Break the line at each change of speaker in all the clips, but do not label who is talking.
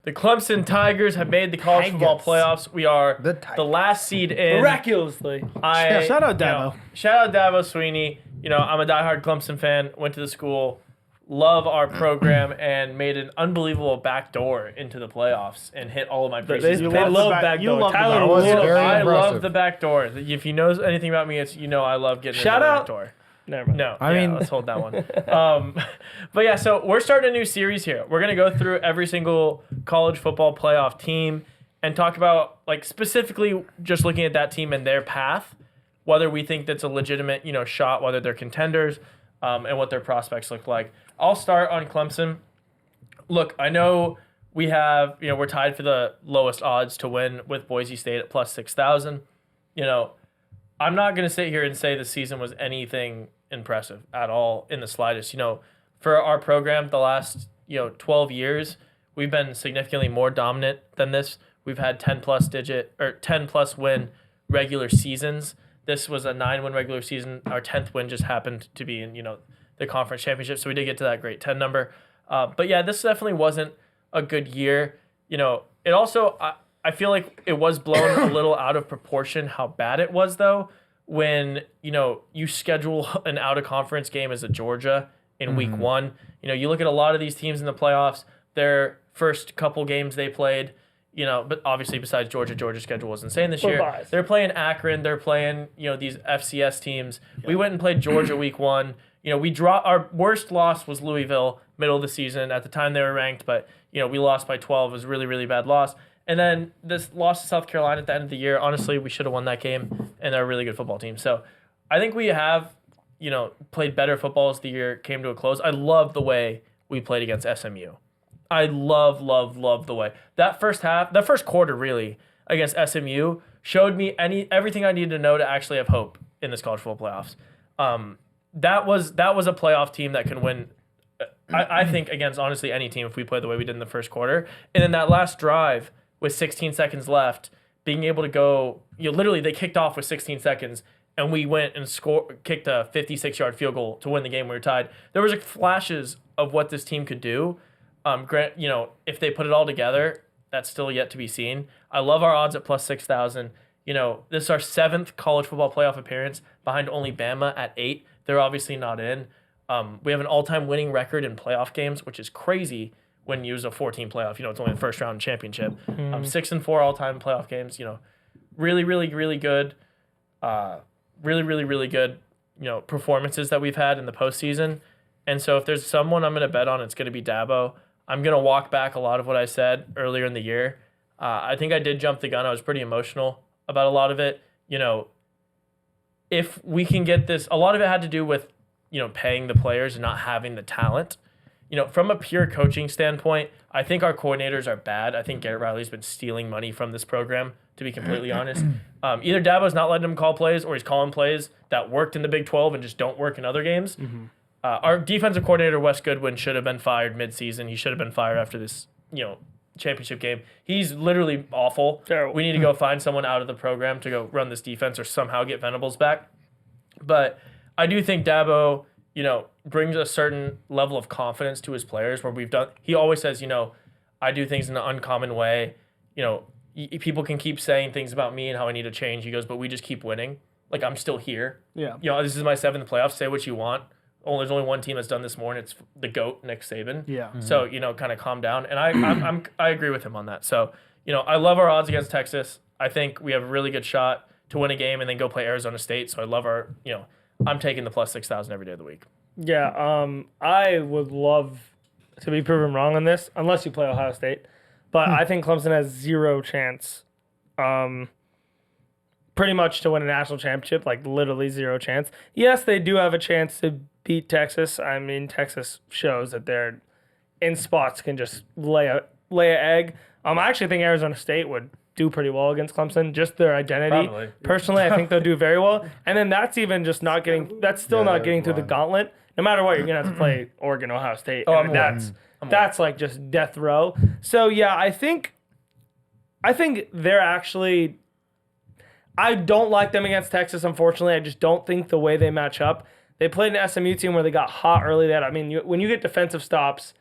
The Clemson Tigers have made the college football playoffs. We are the last seed in.
Miraculously.
Shout out Dabo.
Shout out Dabo Sweeney. I'm a diehard Clemson fan. Went to the school. Love our program and made an unbelievable backdoor into the playoffs and hit all of my preseason.
They love backdoor. Tyler
was
Wood.
very
I
impressive.
love the backdoor. If you know anything about me, it's I love getting
Shout
into the
out-
backdoor.
Never mind.
No,
I mean-
let's hold that one. But yeah, so we're starting a new series here. We're gonna go through every single college football playoff team and talk about specifically just looking at that team and their path, whether we think that's a legitimate shot, whether they're contenders, and what their prospects look like. I'll start on Clemson. Look, I know we have we're tied for the lowest odds to win with Boise State at plus 6,000. I'm not gonna sit here and say the season was anything impressive at all in the slightest. For our program, the last 12 years, we've been significantly more dominant than this. We've had 10 plus win regular seasons. This was a 9-win regular season. Our 10th win just happened to be in the conference championship, so we did get to that great 10 number. But yeah, this definitely wasn't a good year. It also I feel like it was blown a little out of proportion how bad it was though. When you schedule an out of conference game as a Georgia in week 1, you look at a lot of these teams in the playoffs. Their first couple games they played, but obviously besides Georgia's schedule was insane this year.
Buys.
They're playing Akron. They're playing these FCS teams. We went and played Georgia week 1. Our worst loss was Louisville, middle of the season. At the time they were ranked, but we lost by 12. It was a really, really bad loss. And then this loss to South Carolina at the end of the year, honestly, we should have won that game, and they're a really good football team. So I think we have, played better football as the year came to a close. I love the way we played against SMU. I love the way. That first quarter really, against SMU, showed me everything I needed to know to actually have hope in this college football playoffs. That was a playoff team that can win, I think, against honestly any team if we play the way we did in the first quarter. And then that last drive with 16 seconds left, being able to go, literally they kicked off with 16 seconds and we went and kicked a 56-yard field goal to win the game. We were tied. There was flashes of what this team could do. If they put it all together, that's still yet to be seen. I love our odds at plus 6,000. This is our 7th college football playoff appearance behind only Bama at 8. They're obviously not in. We have an all-time winning record in playoff games, which is crazy when you use a 14 playoff. It's only the first round championship. 6-4 all-time playoff games. Really, really, really good. Really, really, really good. Performances that we've had in the postseason. And so if there's someone I'm going to bet on, it's going to be Dabo. I'm going to walk back a lot of what I said earlier in the year. I think I did jump the gun. I was pretty emotional about a lot of it. If we can get this, a lot of it had to do with paying the players and not having the talent. From a pure coaching standpoint, I think our coordinators are bad. I think Garrett Riley's been stealing money from this program, to be completely honest. Either Dabo's not letting him call plays or he's calling plays that worked in the Big 12 and just don't work in other games. Our defensive coordinator, Wes Goodwin, should have been fired midseason. He should have been fired after this, championship game. He's literally awful.
Terrible.
We need to go find someone out of the program to go run this defense or somehow get Venables back. But I do think Dabo, brings a certain level of confidence to his players where he always says, I do things in an uncommon way. People can keep saying things about me and how I need to change. He goes, but we just keep winning. Like, I'm still here.
Yeah.
This is my 7th playoff. Say what you want. There's only one team that's done this more, and it's the GOAT, Nick Saban.
Yeah.
So, kind of calm down. And I agree with him on that. So, I love our odds against Texas. I think we have a really good shot to win a game and then go play Arizona State. So I love I'm taking the plus 6,000 every day of the week.
Yeah, I would love to be proven wrong on this, unless you play Ohio State. But I think Clemson has zero chance, pretty much to win a national championship, like literally zero chance. Yes, they do have a chance to beat Texas. I mean, Texas shows that they're in spots can just lay an egg. I actually think Arizona State would do pretty well against Clemson, just their identity.
Probably.
Personally, I think they'll do very well. And then that's even just not getting, that's still not getting through the gauntlet. No matter what, you're going to have to play Oregon, Ohio State. And that's like just death row. So yeah, I think they're actually, I don't like them against Texas, unfortunately. I just don't think the way they match up. They played an SMU team where they got hot early. When you get defensive stops,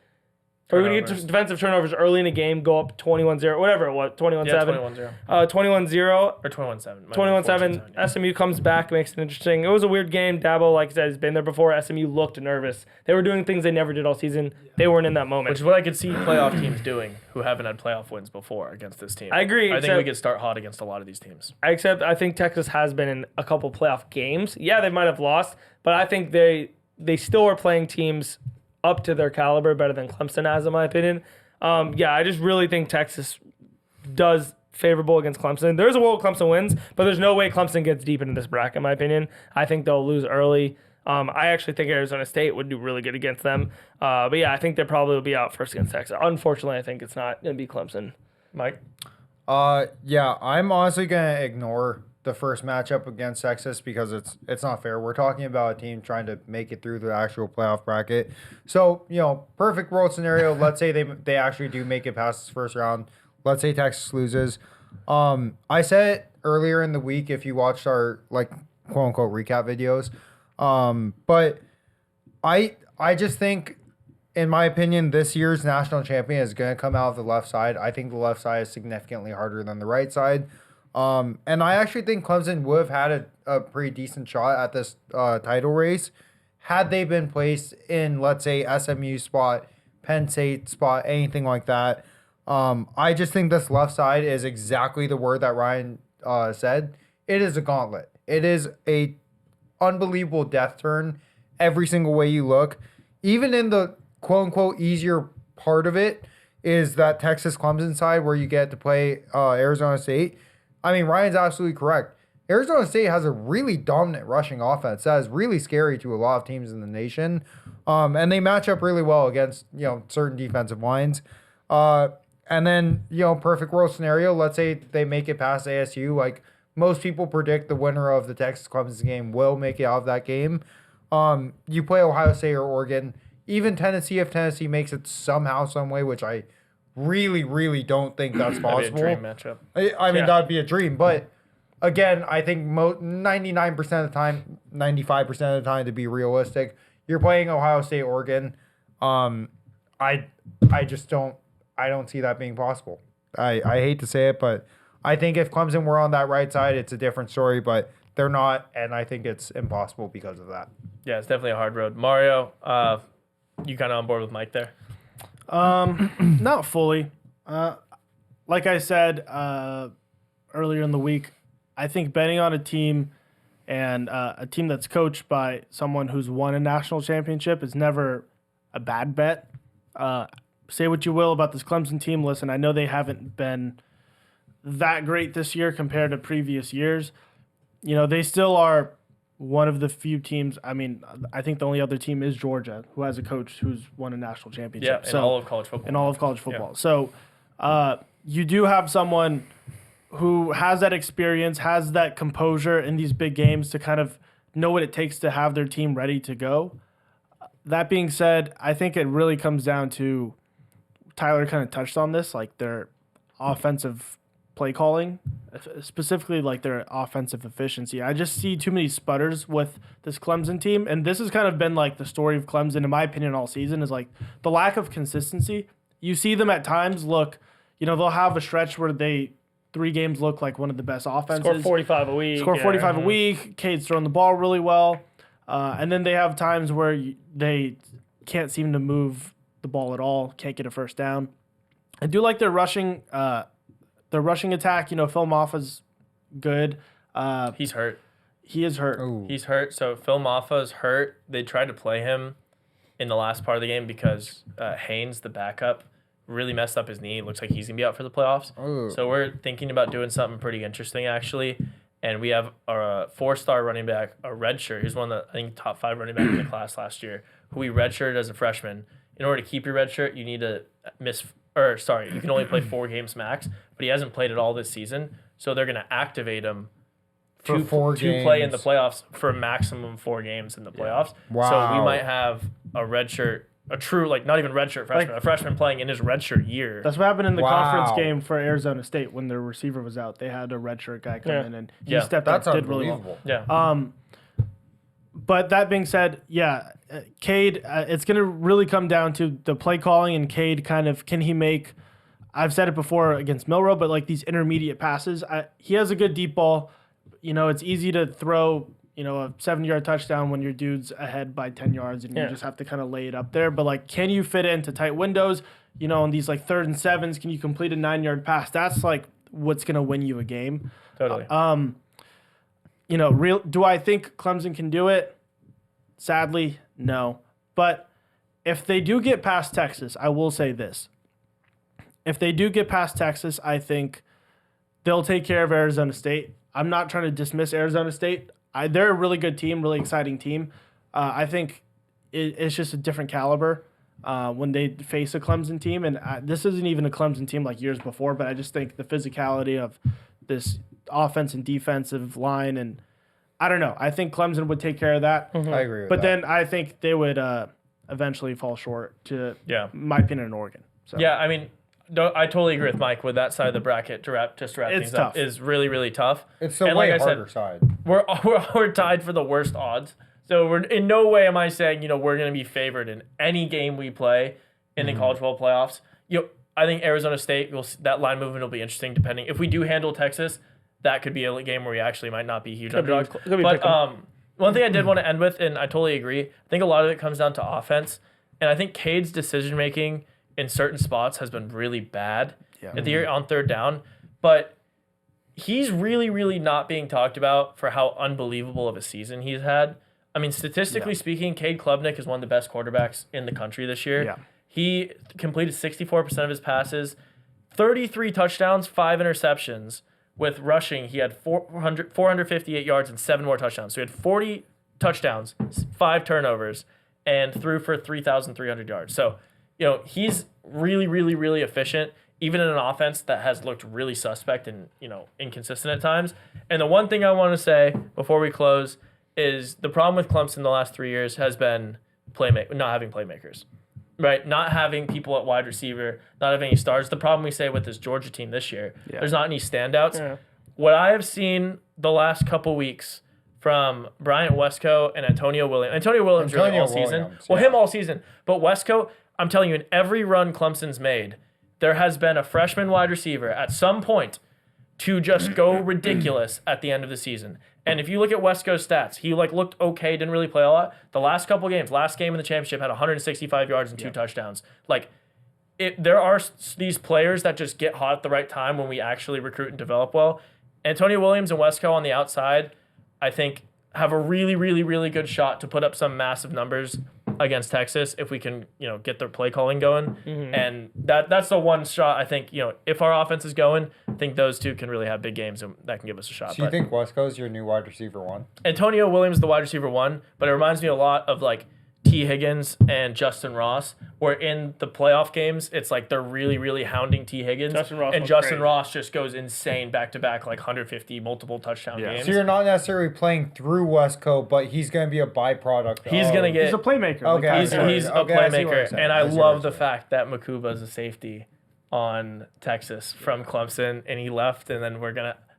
Or we get defensive turnovers early in a game, go up 21-0, whatever it was, 21-7.
Yeah, 21-0.
21-0.
Or 21-7.
21-7.
Yeah.
SMU comes back, makes it interesting. It was a weird game. Dabo, like I said, has been there before. SMU looked nervous. They were doing things they never did all season. They weren't in that moment.
Which is what I could see playoff teams doing who haven't had playoff wins before against this team.
I agree.
I think we could start hot against a lot of these teams.
Except I think Texas has been in a couple playoff games. Yeah, they might have lost, but I think they still are playing teams up to their caliber better than Clemson has, in my opinion. I just really think Texas does favorable against Clemson. There's a world Clemson wins, but there's no way Clemson gets deep into this bracket, in my opinion. I think they'll lose early. I actually think Arizona State would do really good against them. But yeah, I think they probably will be out first against Texas. Unfortunately, I think it's not going to be Clemson.
Mike?
I'm honestly going to ignore the first matchup against Texas because it's not fair. We're talking about a team trying to make it through the actual playoff bracket. So, perfect world scenario, let's say they actually do make it past this first round. Let's say Texas loses. I said it earlier in the week if you watched our quote unquote recap videos. But I just think, in my opinion, this year's national champion is going to come out of the left side. I think the left side is significantly harder than the right side. And I actually think Clemson would have had a pretty decent shot at this title race had they been placed in, let's say, SMU spot, Penn State spot, anything like that. I just think this left side is exactly the word that Ryan said. It is a gauntlet. It is a unbelievable death turn every single way you look. Even in the quote-unquote easier part of it is that Texas-Clemson side where you get to play Arizona State. I mean, Ryan's absolutely correct. Arizona State has a really dominant rushing offense that is really scary to a lot of teams in the nation. And they match up really well against, certain defensive lines. And then, perfect world scenario, let's say they make it past ASU. Like most people predict the winner of the Texas-Clemson game will make it out of that game. You play Ohio State or Oregon, even Tennessee, if Tennessee makes it somehow, some way, which I really, really don't think that's possible.
That'd be a dream matchup.
I mean, that'd be a dream. But again, I think 99% of the time, 95% of the time, to be realistic, you're playing Ohio State, Oregon. I don't see that being possible. I hate to say it, but I think if Clemson were on that right side, it's a different story. But they're not, and I think it's impossible because of that.
Yeah, it's definitely a hard road. Mario, you kind of on board with Mike there?
Not fully. Like I said earlier in the week, I think betting on a team and a team that's coached by someone who's won a national championship is never a bad bet. Say what you will about this Clemson team. Listen, I know they haven't been that great this year compared to previous years. They still are one of the few teams. I mean, I think the only other team is Georgia, who has a coach who's won a national championship.
Yeah, in all of college football.
In all of college football.
Yeah.
So you do have someone who has that experience, has that composure in these big games to kind of know what it takes to have their team ready to go. That being said, I think it really comes down to, Tyler kind of touched on this, like their offensive play calling, specifically like their offensive efficiency. I just see too many sputters with this Clemson team, and this has kind of been like the story of Clemson, in my opinion, all season, is like the lack of consistency. You see them at times look, they'll have a stretch where 3 games look like one of the best offenses.
Score 45 a week.
Score 45 a week. Cade's throwing the ball really well. And then they have times where they can't seem to move the ball at all, can't get a first down. I do like their rushing attack. Phil Maffa's good.
He's hurt.
He is hurt.
Ooh.
He's hurt. So Phil Maffa's hurt. They tried to play him in the last part of the game because Haynes, the backup, really messed up his knee. It looks like he's going to be out for the playoffs.
Ooh.
So we're thinking about doing something pretty interesting, actually. And we have a 4-star running back, a redshirt. He's one of the, I think, top 5 running back in the class last year, who we redshirted as a freshman. In order to keep your redshirt, you need to you can only play 4 games max, but he hasn't played at all this season. So they're going to activate him
For 4
to play in the playoffs for a maximum 4 games in the playoffs.
Wow.
So we might have a redshirt, a true, not even redshirt freshman, a freshman playing in his redshirt year.
That's what happened in the
Wow.
conference game for Arizona State when their receiver was out. They had a redshirt guy come in, and he
Yeah.
stepped
That's
up, did really well.
unbelievable.
Yeah.
But that being said, Cade, it's going to really come down to the play calling and Cade can he make, I've said it before against Milrow, but like these intermediate passes. He has a good deep ball. It's easy to throw, a 70-yard touchdown when your dude's ahead by 10 yards and you just have to kind of lay it up there. But like, can you fit it into tight windows? On these like 3rd and 7s, can you complete a 9-yard pass? That's like what's going to win you a game.
Totally.
Do I think Clemson can do it? Sadly, no. But if they do get past Texas, I will say this. If they do get past Texas, I think they'll take care of Arizona State. I'm not trying to dismiss Arizona State. They're a really good team, really exciting team. I think it's just a different caliber when they face a Clemson team. And this isn't even a Clemson team like years before, but I just think the physicality of this offense and defensive line, and I don't know. I think Clemson would take care of that.
I agree with that.
But then I think they would eventually fall short to, my opinion, in Oregon. So.
Yeah, I mean, I totally agree with Mike with that side of the bracket to wrap things up is really, really tough.
It's the way harder side.
We're tied for the worst odds. So we're in no way am I saying, we're going to be favored in any game we play in the college football playoffs. I think Arizona State, that line movement will be interesting depending. If we do handle Texas, that could be a game where we actually might not be huge underdogs. But one thing I did want to end with, and I totally agree, I think a lot of it comes down to offense. And I think Cade's decision-making in certain spots has been really bad at the year on 3rd down. But he's really, really not being talked about for how unbelievable of a season he's had. I mean, statistically speaking, Cade Klubnik is one of the best quarterbacks in the country this year. Yeah. He completed 64% of his passes, 33 touchdowns, 5 interceptions. With rushing, he had 458 yards and 7 more touchdowns. So he had 40 touchdowns, 5 turnovers, and threw for 3,300 yards. So, he's really, really, really efficient, even in an offense that has looked really suspect and, inconsistent at times. And the one thing I want to say before we close is the problem with Clemson the last 3 years has been not having playmakers. Right, not having people at wide receiver, not having any stars. The problem we say with this Georgia team this year, there's not any standouts. Yeah. What I have seen the last couple weeks from Bryant Westco and Antonio Williams really all season. Well, him all season. But Westco, I'm telling you, in every run Clemson's made, there has been a freshman wide receiver at some point to just go ridiculous at the end of the season. And if you look at Westco's stats, he looked okay, didn't really play a lot. The last couple games, last game in the championship, had 165 yards and 2 touchdowns. There are these players that just get hot at the right time when we actually recruit and develop well. Antonio Williams and Westco on the outside, I think, have a really, really, really good shot to put up some massive numbers against Texas if we can, get their play calling going. Mm-hmm. And that's the one shot I think, if our offense is going, I think those two can really have big games and that can give us a shot.
So you think Westco's your new wide receiver 1?
Antonio Williams, the wide receiver 1, but it reminds me a lot of T. Higgins and Justin Ross, where in the playoff games, it's they're really, really hounding T. Higgins. Justin Ross just goes insane back-to-back, 150 multiple touchdown games.
So you're not necessarily playing through Westco, but he's going to be a byproduct.
He's a
playmaker.
Okay, he's a playmaker. And I love the fact that Makuba is a safety on Texas from Clemson, and he left, and then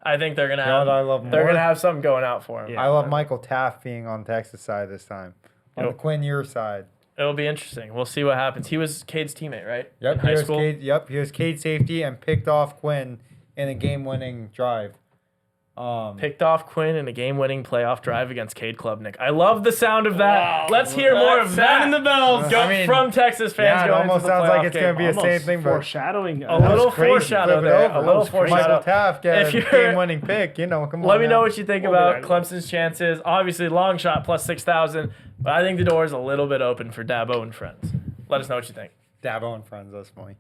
I think they're gonna have something going out for him.
I love Michael Taft being on Texas side this time. On the Quinn Ewers side.
It'll be interesting. We'll see what happens. He was Cade's teammate, right?
Yep, he was Cade's safety and picked off Quinn in a game-winning drive.
Picked off Quinn in a game-winning playoff drive against Cade Klubnik. I love the sound of that. Wow. Let's hear more of that.
In the bells.
From Texas fans.
Yeah, it almost sounds like it's going to be the same thing.
Foreshadowing.
A little foreshadow there. A little foreshadow.
Michael Taft getting a game-winning pick. Come on.
Let me know what you think about Clemson's chances. Obviously, long shot plus 6,000. But I think the door is a little bit open for Dabo and friends. Let us know what you think.
Dabo and friends, that's funny.